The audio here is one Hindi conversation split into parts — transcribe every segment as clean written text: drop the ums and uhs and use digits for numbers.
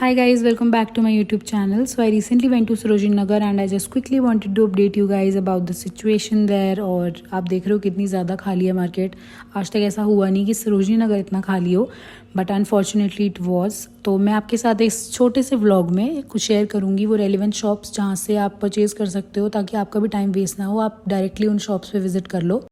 Hi guys, welcome back to my YouTube channel. So I recently went to Sarojini Nagar and I just quickly wanted to update you guys about the situation there. और आप देख रहे हो कितनी ज़्यादा खाली है मार्केट. आज तक ऐसा हुआ नहीं कि सरोजनी नगर इतना खाली हो, बट अनफॉर्चुनेटली इट वॉज. तो मैं आपके साथ इस छोटे से व्लॉग में कुछ शेयर करूँगी वो रेलिवेंट शॉप्स जहाँ से आप परचेज़ कर सकते हो, ताकि आपका भी टाइम वेस्ट ना हो, आप डायरेक्टली उन शॉप्स पे विजिट कर लो.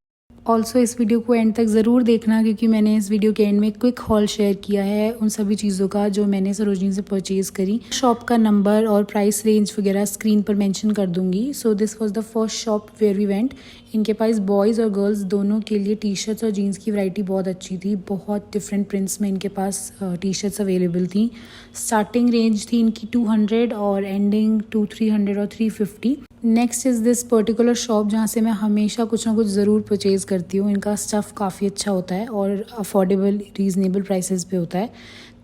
ऑल्सो इस वीडियो को एंड तक ज़रूर देखना, क्योंकि मैंने इस वीडियो के एंड में क्विक हॉल शेयर किया है उन सभी चीज़ों का जो मैंने सरोजनी से परचेज़ करी. शॉप का नंबर और प्राइस रेंज वगैरह स्क्रीन पर मेंशन कर दूंगी. So this was the first shop where we went. इनके पास बॉयज़ और गर्ल्स दोनों के लिए टी शर्ट्स और जीन्स की वैरायटी बहुत अच्छी थी. बहुत डिफरेंट प्रिंट्स में इनके पास टी शर्ट्स अवेलेबल थी. स्टार्टिंग रेंज थी इनकी 200 और एंडिंग 300 और 350. Next is this particular shop जहाँ से मैं हमेशा कुछ ना कुछ ज़रूर परचेज़ करती हूँ. इनका स्टफ़ काफ़ी अच्छा होता है और अफोर्डेबल रीज़नेबल प्राइसेस पे होता है.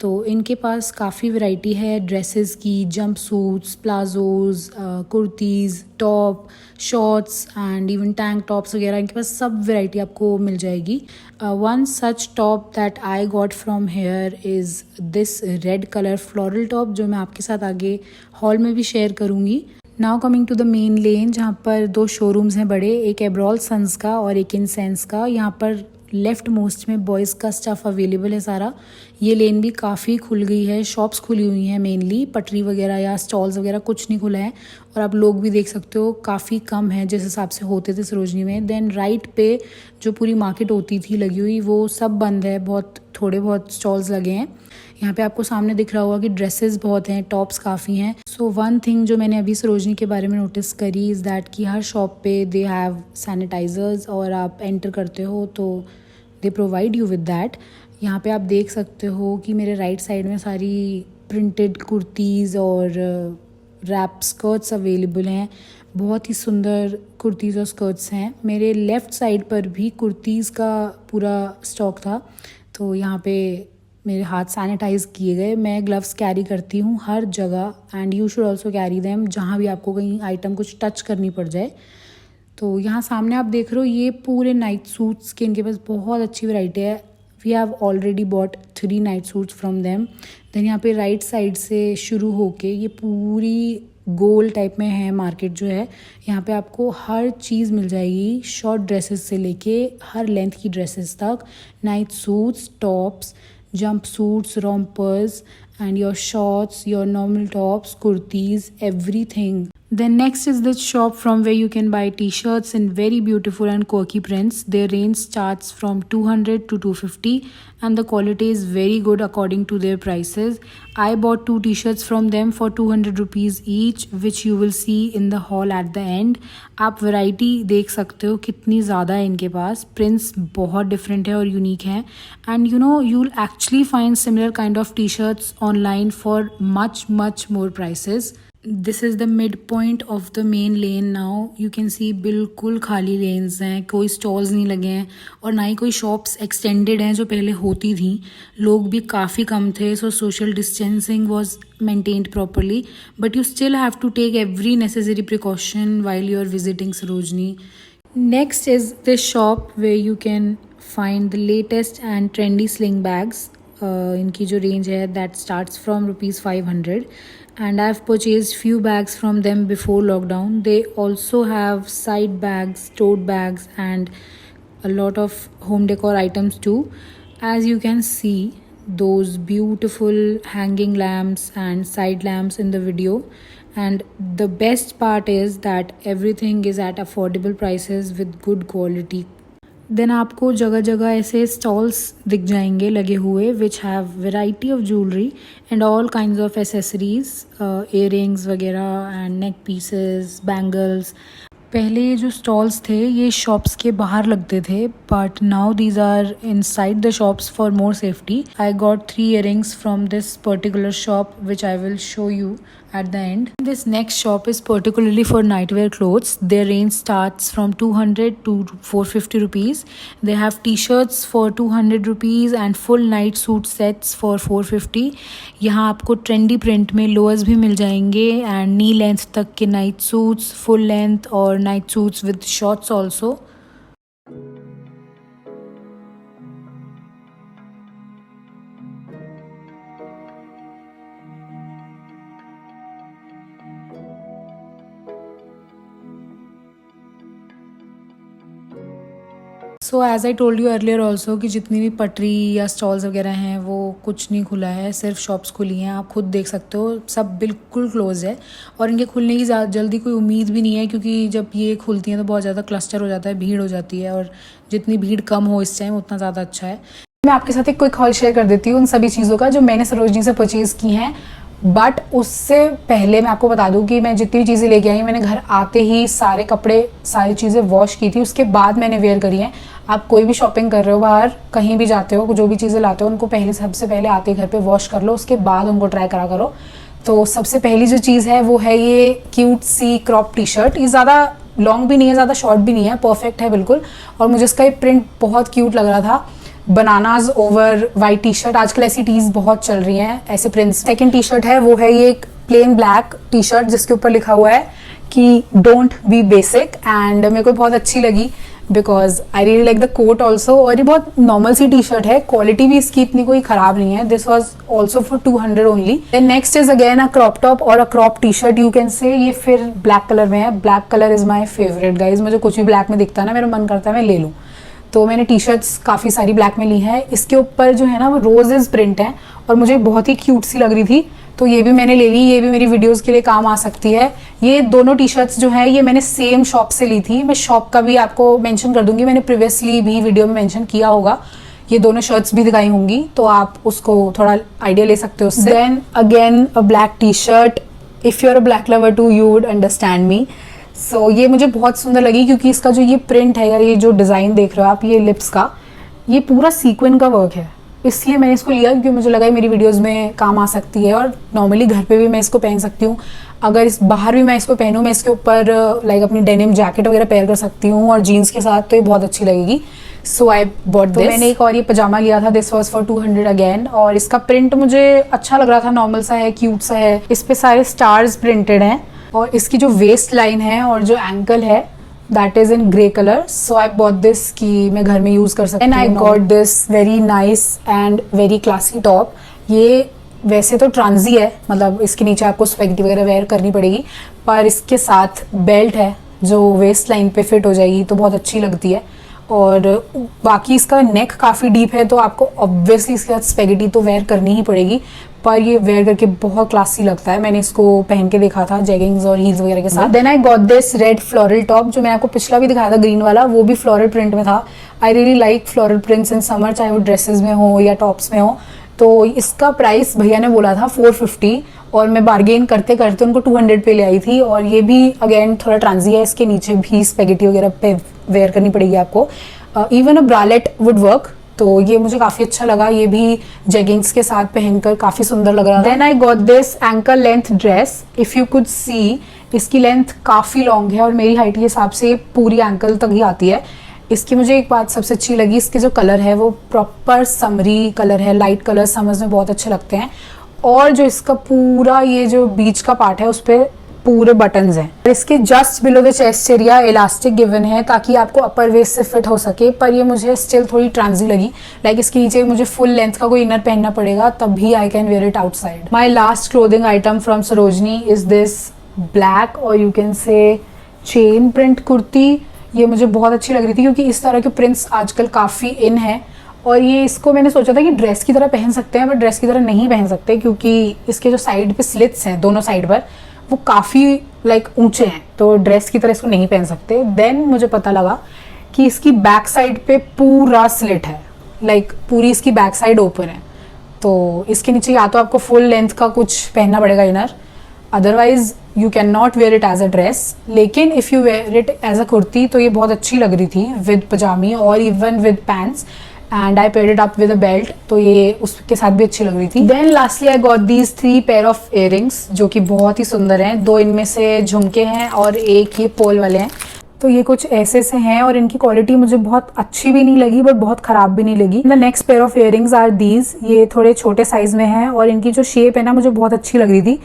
तो इनके पास काफ़ी वैरायटी है ड्रेसेस की, jump suits, palazzos, kurtis, top, shorts and even tank tops वगैरह. इनके पास सब वैरायटी आपको मिल जाएगी. One such top that I got from here is this red colour floral top, जो मैं आपके साथ आगे हॉल में भी शेयर करूँगी. Now coming to the main लेन, जहाँ पर दो शोरूम्स हैं बड़े, एक एब्रॉल सन्स का और एक इनसेंस का. यहाँ पर लेफ्ट मोस्ट में बॉयज़ का स्टफ़ अवेलेबल है सारा. ये लेन भी काफ़ी खुल गई है, शॉप्स खुली हुई हैं, मेनली पटरी वगैरह या स्टॉल्स वगैरह कुछ नहीं खुला है. और आप लोग भी देख सकते हो काफ़ी कम है जिस हिसाब से होते थे सरोजनी में. देन राइट पे जो पूरी मार्केट होती थी लगी हुई, वो सब बंद है. बहुत थोड़े बहुत स्टॉल्स लगे हैं. यहाँ पे आपको सामने दिख रहा होगा कि ड्रेसेस बहुत हैं, टॉप्स काफ़ी हैं. सो वन थिंग जो मैंने अभी सरोजनी के बारे में नोटिस करी इज़ दैट कि हर शॉप पे दे हैव सैनिटाइज़र्स, और आप एंटर करते हो तो they provide you with that. यहाँ पे आप देख सकते हो कि मेरे राइट साइड में सारी प्रिंटेड कुर्तीज़ और रैप स्कर्ट्स अवेलेबल हैं. बहुत ही सुंदर कुर्तीज़ और स्कर्ट्स हैं. मेरे लेफ़्ट साइड पर भी कुर्तीज़ का पूरा स्टॉक था. तो यहाँ पे मेरे हाथ सैनिटाइज़ किए गए. मैं ग्लव्स कैरी करती हूँ हर जगह, and you should also carry them जहाँ भी आपको कहीं आइटम कुछ टच करनी पड़ जाए. तो यहाँ सामने आप देख रहे हो ये पूरे नाइट सूट्स के इनके पास बहुत अच्छी वैरायटी है. We have already bought 3 night suits from them. Then यहाँ पे राइट साइड से शुरू होके ये पूरी गोल टाइप में है मार्केट जो है. यहाँ पे आपको हर चीज़ मिल जाएगी, शॉर्ट ड्रेसेस से लेके हर लेंथ की ड्रेसेस तक, night suits, tops, jump suits, rompers, and your shorts, your normal tops, kurtis, everything. Then next is this shop from where you can buy t-shirts in very beautiful and quirky prints. Their range starts from 200 to 250 and the quality is very good according to their prices. I bought 2 t-shirts from them for 200 rupees each, which you will see in the haul at the end. आप वैरायटी देख सकते हो कितनी ज़्यादा है इनके पास. प्रिंट्स बहुत डिफरेंट है और यूनिक हैं. And you know you will actually find similar kind of T shirts online for much much more prices. This is the mid point of the main lane. Now you can see बिल्कुल खाली लेन्स हैं, कोई स्टॉल्स नहीं लगे हैं और ना ही कोई शॉप्स एक्सटेंडेड हैं जो पहले होती थी. लोग भी काफ़ी कम थे, सो social distancing was maintained properly, but you still have to take every necessary precaution while you are visiting Sarojini. Next is this shop where you can find the latest and trendy sling bags. इनकी जो रेंज है that starts from rupees 500 and I've purchased few bags from them before lockdown. They also have side bags, tote bags and a lot of home decor items too. As you can see, those beautiful hanging lamps and side lamps in the video, and the best part is that everything is at affordable prices with good quality. Then आपको जगह जगह ऐसे स्टॉल्स दिख जाएंगे लगे हुए which have variety of jewellery and all kinds of accessories, earrings वगैरह एंड नेक पीसेस, बैंगल्स. पहले ये जो स्टॉल्स थे ये शॉप्स के बाहर लगते थे, but now these are inside the shops for more safety. I got 3 earrings from this particular shop which I will show you at the end. This next shop is particularly for nightwear clothes. Their range starts from 200 to 450 rupees. They have t-shirts for 200 rupees and full night suit sets for 450. यहाँ आपको ट्रेंडी प्रिंट में लोअर्स भी मिल जाएंगे एंड नी लेंथ तक के नाइट सूट्स, फुल लेंथ और night suits with shorts also. So as I told you earlier also कि जितनी भी पटरी या स्टॉल्स वगैरह हैं वो कुछ नहीं खुला है, सिर्फ शॉप्स खुली हैं। आप खुद देख सकते हो सब बिल्कुल क्लोज है और इनके खुलने की जल्दी कोई उम्मीद भी नहीं है, क्योंकि जब ये खुलती हैं तो बहुत ज़्यादा क्लस्टर हो जाता है, भीड़ हो जाती है, और जितनी भीड़ कम हो इस टाइम उतना ज़्यादा अच्छा है। मैं आपके साथ एक क्विक हॉल शेयर कर देती हूँ उन सभी चीज़ों का जो मैंने सरोजनी से परचेज़ की हैं। बट उससे पहले मैं आपको बता दूं कि मैं जितनी भी चीज़ें लेके आई, मैंने घर आते ही सारे कपड़े सारी चीज़ें वॉश की थी, उसके बाद मैंने वेयर करी हैं। आप कोई भी शॉपिंग कर रहे हो, बाहर कहीं भी जाते हो, जो भी चीज़ें लाते हो उनको पहले सबसे पहले आते ही घर पे वॉश कर लो, उसके बाद उनको ट्राई करा करो। तो सबसे पहली जो चीज़ है वो है ये क्यूट सी क्रॉप टी शर्ट। ये ज़्यादा लॉन्ग भी नहीं है, ज़्यादा शॉर्ट भी नहीं है, परफेक्ट है बिल्कुल। और मुझे इसका ये प्रिंट बहुत क्यूट लग रहा था, bananas over white T shirt. आजकल ऐसी टीज बहुत चल रही हैं, ऐसे प्रिंट्स। सेकंड टी शर्ट है वो है ये एक प्लेन ब्लैक टी शर्ट जिसके ऊपर लिखा हुआ है कि डोंट बी बेसिक, एंड मेरे को बहुत अच्छी लगी because I really like the coat also. और ये बहुत नॉर्मल सी टी शर्ट है, क्वालिटी भी इसकी इतनी कोई खराब नहीं है। This was also for 200 only. Then next is again a crop top और a crop T shirt you can say. ये फिर ब्लैक कलर में है। Black colour is my favourite guys. मुझे कुछ भी ब्लैक में दिखता है ना, मेरा मन करता है मैं ले लूँ। तो मैंने टी शर्ट्स काफ़ी सारी ब्लैक में ली है। इसके ऊपर जो है ना वो रोजेज प्रिंट है और मुझे बहुत ही क्यूट सी लग रही थी, तो ये भी मैंने ले ली। ये भी मेरी वीडियोस के लिए काम आ सकती है। ये दोनों टी शर्ट्स जो है ये मैंने सेम शॉप से ली थी। मैं शॉप का भी आपको मेंशन कर दूंगी, मैंने प्रीवियसली भी वीडियो में मेंशन किया होगा। ये दोनों शर्ट्स भी दिखाई होंगी तो आप उसको थोड़ा आइडिया ले सकते हो उससे। Then again a black T shirt. If you are a black lover to you would understand me. सो ये मुझे बहुत सुंदर लगी क्योंकि इसका जो ये प्रिंट है, यार ये जो डिज़ाइन देख रहे हो आप, ये लिप्स का, ये पूरा सीक्वेंस का वर्क है, इसलिए मैंने इसको लिया क्योंकि मुझे लगा मेरी वीडियोस में काम आ सकती है। और नॉर्मली घर पे भी मैं इसको पहन सकती हूँ, अगर इस बाहर भी मैं इसको पहनूँ, मैं इसके ऊपर लाइक अपनी डेनिम जैकेट वगैरह पेयर कर सकती हूँ और जीन्स के साथ, तो ये बहुत अच्छी लगेगी। सो आई बॉट दिस। मैंने एक और ये पजामा लिया था, दिस वॉज फॉर 200 अगेन, और इसका प्रिंट मुझे अच्छा लग रहा था, नॉर्मल सा है, क्यूट सा है। इस पे सारे स्टार्स प्रिंटेड हैं और इसकी जो वेस्ट लाइन है और जो एंकल है that is in grey colour. So I bought this कि मैं घर में यूज कर सकती हूँ। And I got this very nice and very classy top. ये वैसे तो ट्रांजी है, मतलब इसके नीचे आपको स्पेगेटी वगैरह वेयर करनी पड़ेगी, पर इसके साथ बेल्ट है जो वेस्ट लाइन पे फिट हो जाएगी, तो बहुत अच्छी लगती है। और बाकी इसका नेक काफ़ी डीप है तो आपको ऑब्वियसली इसके साथ स्पेगेटी तो वेयर करनी ही पड़ेगी, पर ये वेयर करके बहुत क्लासी लगता है। मैंने इसको पहन के देखा था जेगिंग्स और हील्स वगैरह के साथ। Then I got this red floral top, जो मैंने आपको पिछला भी दिखाया था ग्रीन वाला, वो भी फ्लोरल प्रिंट में था। I really like floral prints in summer, चाहे वो ड्रेसेस में हो या टॉप्स में हो। तो इसका प्राइस भैया ने बोला था 450 और मैं बार्गेन करते करते उनको 200 पे ले आई थी। और ये भी अगेन थोड़ा ट्रांजी है, इसके नीचे भी स्पेगेटी वगैरह पे वेयर करनी पड़ेगी आपको। Even a bralette would work, तो ये मुझे काफ़ी अच्छा लगा। ये भी जेगिंग्स के साथ पहनकर काफ़ी सुंदर लग रहा था। Then I got this ankle length dress. If you could see, इसकी लेंथ काफ़ी लॉन्ग है और मेरी हाइट के हिसाब से पूरी एंकल तक ही आती है। इसकी मुझे एक बात सबसे अच्छी लगी, इसके जो कलर है वो प्रॉपर समरी कलर है, लाइट कलर समझ में बहुत अच्छे लगते हैं। और जो इसका पूरा ये जो बीच का पार्ट है उस पर पूरे बटन्स हैं। इसके just below the chest area elastic given है ताकि आपको अपर वेस्ट से फिट हो सके, पर ये मुझे स्टिल थोड़ी ट्रांजी लगी। लाइक इसके नीचे मुझे फुल लेंथ का कोई इनर पहनना पड़ेगा तब भी I can wear it outside. My last clothing item from Sarojini is this black और you can say chain print kurti. ये मुझे बहुत अच्छी लग रही थी क्योंकि इस तरह के प्रिंट्स आजकल काफ़ी इन है, और ये इसको मैंने सोचा था कि ड्रेस की तरह पहन सकते हैं, बट ड्रेस की तरह नहीं पहन सकते क्योंकि इसके जो साइड पे स्लिट्स हैं दोनों साइड पर, वो काफ़ी लाइक ऊंचे हैं, तो ड्रेस की तरह इसको नहीं पहन सकते। देन मुझे पता लगा कि इसकी बैक साइड पे पूरा स्लिट है, लाइक पूरी इसकी बैक साइड ओपन है, तो इसके नीचे या तो आपको फुल लेंथ का कुछ पहनना पड़ेगा inner, otherwise you can not where it as a dress. लेकिन if you where it as a kurti तो ये बहुत अच्छी लग रही थी विद पजामी और even with pants, and I paired it up with a belt, तो ये उसके साथ भी अच्छी लग रही थी। Then lastly I got these 3 pair of earrings जो कि बहुत ही सुंदर हैं। 2 इनमें से झुमके हैं और एक ये पोल वाले हैं, तो ये कुछ ऐसे से हैं और इनकी क्वालिटी मुझे बहुत अच्छी भी नहीं लगी बट बहुत खराब भी नहीं लगी। The next pair of earrings are these, ये थोड़े छोटे साइज में हैं और इनकी जो शेप है ना मुझे बहुत अच्छी लग रही थी।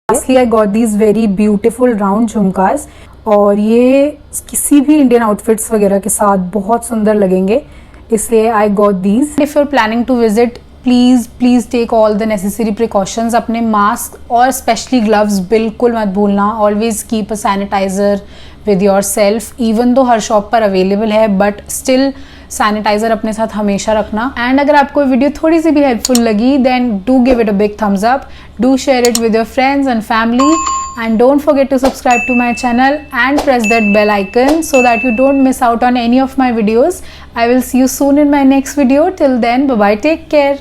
Lastly, I got these very beautiful round झुमकास और ये किसी भी इंडियन आउटफिट्स वगैरह के साथ बहुत सुंदर लगेंगे, इसलिए I got these. If you're planning to visit please take all the necessary precautions. अपने मास्क और स्पेशली ग्लव्स बिल्कुल मत भूलना. Always keep a sanitizer with yourself. Even though हर शॉप पर अवेलेबल है बट स्टिल सैनिटाइज़र अपने साथ हमेशा रखना. एंड अगर आपको वीडियो थोड़ी सी भी हेल्पफुल लगी then do give it a big thumbs up. Do share it with your friends and family, and don't forget to subscribe to my channel and press that bell icon so that you don't miss out on any of my videos. I will see you soon in my next video. Till then, bye bye, take care.